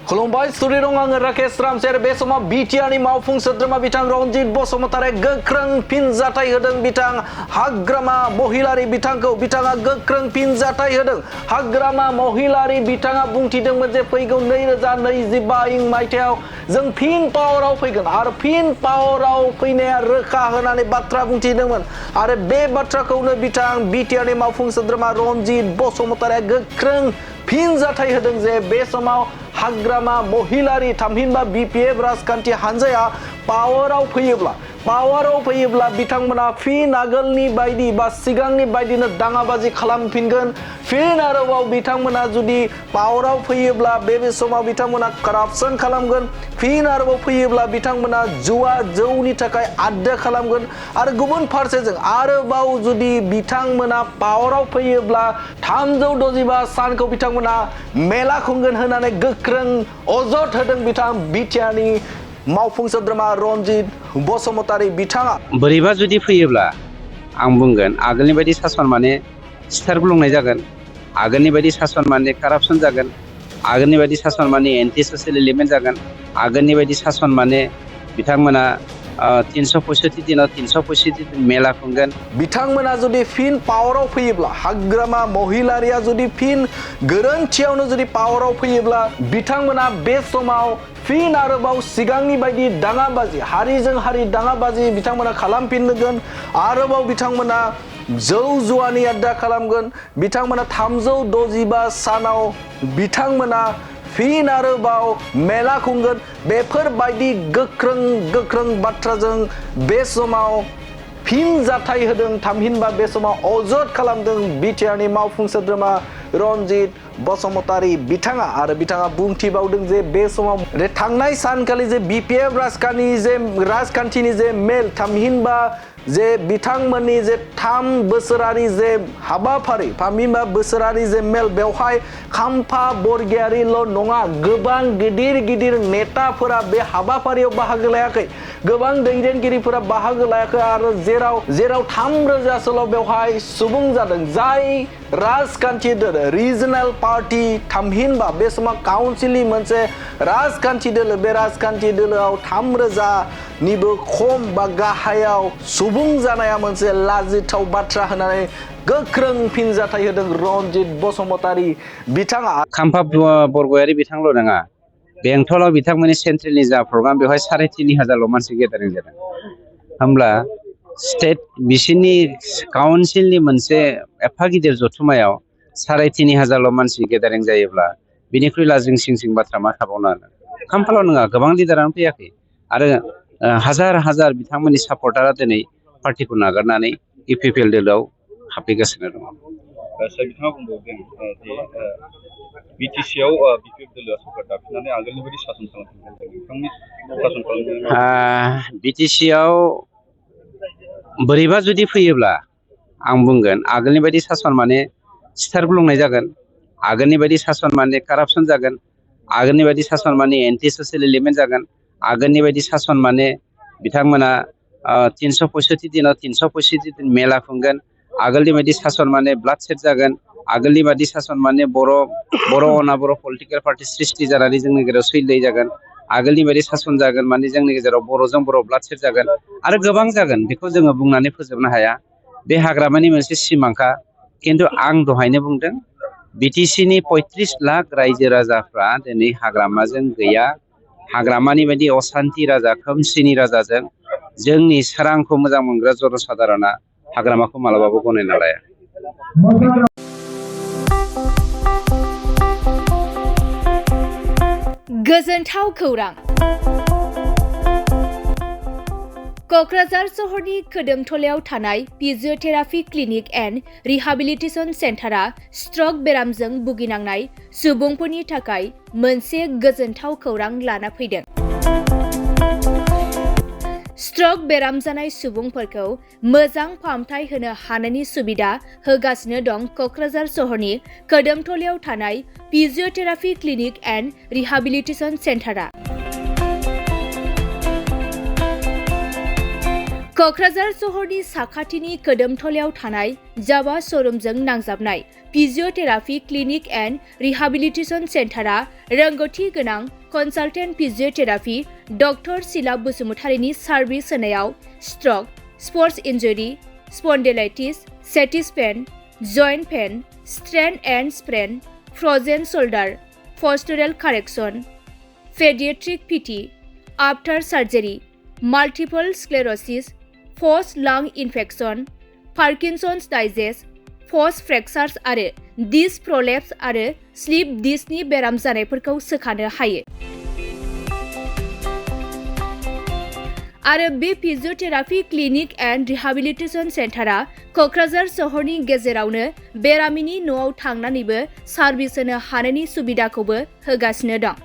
खुलुमबाय स्टुडिअ दं आङो राकेश रामसेर बे समाव बिटिआरनि मावफुं सोद्रोमा बिथां रनजित बसुमतारी गोख्रों फिनजाथाय होदों बिथां हाग्रामा महिलारि बिथांखौ बिथाङा गोख्रों फिनजाथाय होदों हाग्रामा महिलारि बिथाङा बुंथिदोंमोन जे फैगौ 2025 मायथाइयाव जों फिन पावाराव फैगोन आरो फिन पावाराव फैनाया रोखा होनानै बाथ्रा बुंथिदोंमोन आरो बे बाथ्राखौनो बिथां बिटिआरनि मावफुं सोद्रोमा रनजित बसुमतारीया गोख्रों फिनजाथाय होदों जे बे समाव हाग्रामा महिलारि थामहिनबा बिपिएफ राजखान्थि हान्जाया पावाराव फैयोब्ला बिथांमोना फिन आगोलनि बायदि बा सिगांनि बायदिनो दाङाबाजि खालामफिनगोन फिन आरोबाव बिथांमोना जुदि पावाराव फैयोब्ला बे समाव बिथांमोना कारापसन खालामगोन फिन आरोबाव फैयोब्ला बिथांमोना जौनि थाखाय आद्दा खालामगोन आरो गुबुन फारसेजों आरोबाव जुदि बिथांमोना पावाराव फैयोब्ला 365 सानखौ बिथांमोना मेला खुंगोन होननानै गोख्रों अजद होदों बिथां बिटिआरनि मावफुं सोद्रोमा रनजित बसुमतारी बिथाङा बोरैबा जुदि फैयोब्ला आं बुंगोन आगोलनि बायदि सासन माने सिथार गुलुंनाय जागोन आगोलनि बायदि सासन माने कारापसन जागोन आगोलनि बायदि सासन माने एन्टि ससियेल एलिमेन्ट जागोन आगोलनि बायदि सासन माने बिथांमोना 365 दिनाव 365 दिन मेला खुंगोन बिथांमोना जुदि फिन पावाराव फैयोब्ला हाग्रामा महिलारिया जुदि फिन गोरोन्थियावनो जुदि पावाराव फैयोब्ला बिथांमोना बे समाव फिन आरोबाव सिगांनि बायदि दाङाबाजि हारिजों हारि दाङाबाजि बिथांमोना खालामफिनगोन आरोबाव बिथांमोना जौ जुवानि आड्डा खालामगोन बिथांमोना 365 सानाव बिथांमोना फिन आरोबाव मेला खुंगोन बेफोरबायदि गोख्रों बाथ्राजों बे समाव फिन जाथाय होदों थामहिनबा बे समाव अजद खालामदों बिटिआरनि मावफुं सोद्रोमा रनजित बसुमतारी बिथाङा आरो बिथाङा बुंथिबावदों जे बे समाव थांनाय सानखालि जे बिपिएफ राजखान्थिनि जे मेल थामहिनबा जे बिथांमोननि जे 3 बोसोरारि जे हाबाफारि थामहिनबा बोसोरारि जे मेल बेवहाय खाम्फा बरगयारिल' नङा गोबां गिदिर नेताफोरा बे हाबाफारियाव बाहागो लायाखै गोबां दैदेनगिरिफोरा बाहागो लायाखै आरो जेराव 3,000सोल' बेवहाय सुबुं जादों जाय राजखान्थि दोलो रिजनेल पार्टी थामहिनबा बे समाव काउन्सिलनि मोनसे राजखान्थि दोलो बे राजखान्थि दोलोआव 3,000निबो खम बा गाहायाव सुबुं जानाया मोनसे लाजिथाव बाथ्रा होननानै गोख्रों फिनजाथाय होदों रनजित बसुमतारी बिथाङा खाम्फा बरगयारि बिथांल' नङा बेंटलाव बिथांमोननि सेन्ट्रेलनि जा प्रग्राम बेवहाय 3,500 मानसि गेदारिं जादों होमब्ला स्टेट बिसोरनि काउन्सिलनि मोनसे एफा गिदिर जथुमायाव 3,500 मानसि गेदारिं जायोब्ला बिनिख्रुइ लाजिं सिं बाथ्रा मा थाबावनो खाम्फाल' नङा गोबां लिडारानो फैयाखै आरो हाजार बिथांमोननि सापर्टारा दिनै पार्टिखौ नागारनानै इपिपिएल दोलोआव हाबफैगासिनो दङ बिथाङा बुंबावदों जे बिटिसिआव बिपिएफ दोलोआ सरकार दाफिननानै आगोलनि बायदि सासन खालामफिनगोन नोंथांनि सासन खालामनाय बिटिसिआव बोरैबा जुदि फैयोब्ला आं बुंगोन आगोलनि बायदि सासन माने सिथार गुलुंनाय जागोन आगोलनि बायदि सासन माने कारापसन जागोन आगोलनि बायदि सासन माने एन्टि ससियेल एलिमेन्ट जागोन आगोलनि बायदि सासन माने बिथांमोना 365 दिनाव 365 दिन मेला खुंगोन आगोलनि बायदि सासन माने ब्लाड सेट जागोन आगोलनि बायदि सासन माने बर' अनाबर पलिटिकेल पार्टी सृष्टि जानानै जोंनि गेजेराव सैलाय जागोन आगोलनि बायदि सासन जागोन माने जोंनि गेजेराव बर'जों बर' ब्लाड सेट जागोन आरो गोबां जागोन बेखौ जोङो बुंनानै फोजोबनो हाया बे हाग्रामानि मोनसे सिमांखा खिन्थु आं दहायनो बुंदों बिटिसिनि 35 लाख रायजो राजाफ्रा दिनै हाग्रामाजों गैया हाग्रामानि बायदि असान्ति राजा खोमसिनि राजाजों जोंनि सोरांखौ मोजां मोनग्रा जनसाधारना हाग्रामाखौ मालाबाबो गनायना लाया गोजोनथाव खौरां क'क्राझार सहरनि खोदोमथलायाव थानाय physiotherapy clinic and rehabilitation सेन्टारा struck बेरामजों भुगिनांनाय सुबुंफोरनि थाखाय मोनसे गोजोनथाव खौरां लाना फैदों। स्ट्रक बेराम जानाय सुबुंफोरखौ मोजां फाहामथाय होनो हानायनि सुबिदा होगासिनो दं क'क्राझार सहरनि खोदोमथलायाव थानाय फिजिअथेरापि क्लिनिक एन्ड रिहाबिलिटेसन सेन्टारा। क'क्राझार सहरनि साखाथिनि कोदोमथलायाव थानाय जावा श'रुमजों नांजाबनाय फिजियोथेरापि क्लिनिक एन्ड रिहाबिलिटेसन सेन्टारा रोंगौथि गोनां कनसालटेन्ट फिजियोथेरापि डक्टर सिला बसुमतारीनि सार्भिस होनायाव stroke, sports injury, spondylitis, sciatica pain, joint pain, strain and sprain, frozen shoulder, postural correction, paediatric PT, after surgery, multiple sclerosis, post lung infection, Parkinson's disease, post fractures आरो disc प्रलेप्स आरो slip डिस्कनि बेराम जानायफोरखौ सोखानो हायो। आरो बे फिजियोथेरापि clinic and rehabilitation सेन्टारा क'क्राझार सहरनि गेजेरावनो बेरामिनि न'आव थांनानैबो सार्भिस होनो हानायनि सुबिदाखौबो होगासिनो दं।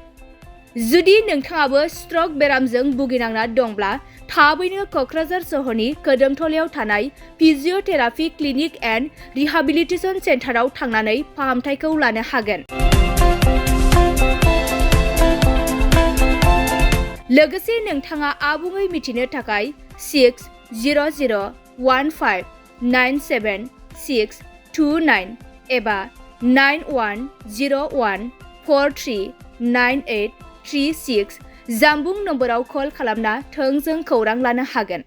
जुदि नोंथाङाबो स्ट्रक बेरामजों भुगिनांना दंब्ला थाबैनो क'क्राझार सहरनि कोदोमथलायाव थानाय फिजियोथेरापि क्लिनिक एन्ड रिहाबिलिटेसन सेन्टाराव थांनानै फाहामथायखौ लानो हागोन। लोगोसे नोंथाङा आबुङै मिथिनो थाखाय 600015979629 एबा 9101439836 जामबुं नम्बराव कल खालामना थोंजों खौरां लानो हागोन।